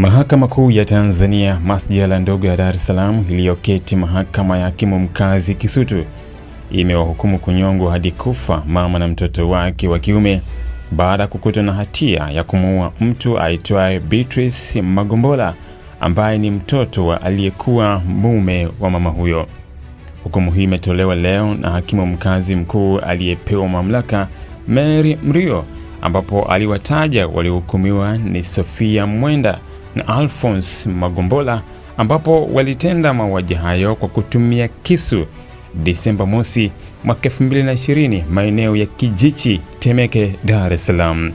Mahakama Kuu ya Tanzania, masjala ndogo ya Dar es Salaam iliyoketi mahakama ya hakimu mkazi Kisutu, imewahukumu kunyongwa hadi kufa mama na mtoto wake wa kiume baada kukutwa na hatia ya kumuua mtu aitwaye Beatrice Magombola ambaye ni mtoto wa aliyekuwa mume wa mama huyo. Hukumu hii imetolewa leo na hakimu mkazi mkuu aliyepewa mamlaka Mary Mrio, ambapo aliwataja waliohukumiwa ni Sofia Mwenda na Alphonse Magombola, ambapo walitenda mauaji hayo kwa kutumia kisu Disemba mosi mwaka 2020 maeneo ya Kijichi, Temeke, Dar es Salaam.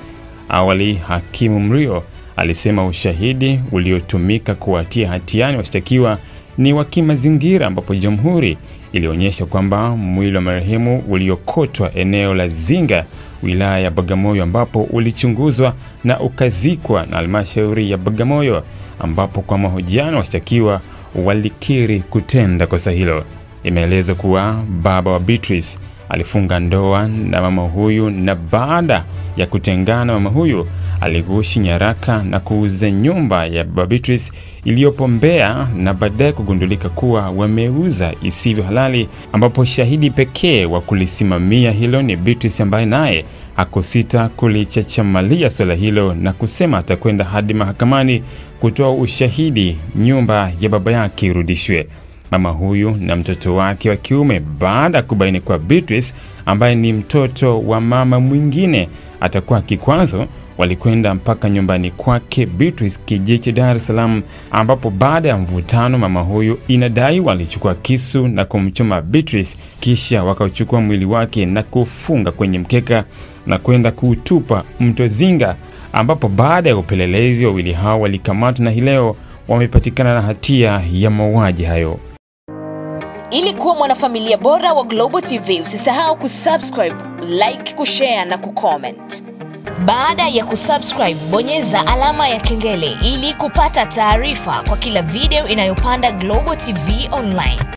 Awali hakimu Mrio alisema ushahidi uliotumika kuwatia hatiani washtakiwa ni wa kimazingira, ambapo jamhuri ilionyesha kwamba mwili wa marehemu uliokotwa eneo la Zinga, wilaya ya Bagamoyo, ambapo ulichunguzwa na ukazikwa na halmashauri ya Bagamoyo, ambapo kwa mahojiano washtakiwa walikiri kutenda kosa hilo. Imeelezwa kuwa baba wa Beatrice alifunga ndoa na mama huyu, na baada ya kutengana mama huyu alighushi nyaraka na kuuza nyumba ya Beatrice iliyopo Mbeya, na baadaye kugundulika kuwa wameuza isivyo halali, ambapo shahidi pekee wa kulisimamia hilo ni Beatrice, ambaye naye hakusita kulichachamalia swala hilo na kusema atakwenda hadi mahakamani kutoa ushahidi nyumba ya baba yake irudishwe. Mama huyu na mtoto wake wa kiume, baada kubaini kwa Beatrice ambaye ni mtoto wa mama mwingine atakuwa kikwazo, walikwenda mpaka nyumbani kwake Beatrice Kijichi, Dar es Salaam, ambapo baada ya mvutano mama huyu inadai walichukua kisu na kumchoma Beatrice, kisha wakauchukua mwili wake na kufunga kwenye mkeka na kwenda kuutupa mto Zinga, ambapo baada ya upelelezi wawili hao walikamatwa na leo wamepatikana na hatia ya mauaji hayo. Ili kuwa mwanafamilia bora wa Global TV, usisahau kusubscribe, like, kushare na kucomment. Baada ya kusubscribe, bonyeza alama ya kengele ili kupata taarifa kwa kila video inayopanda Global TV Online.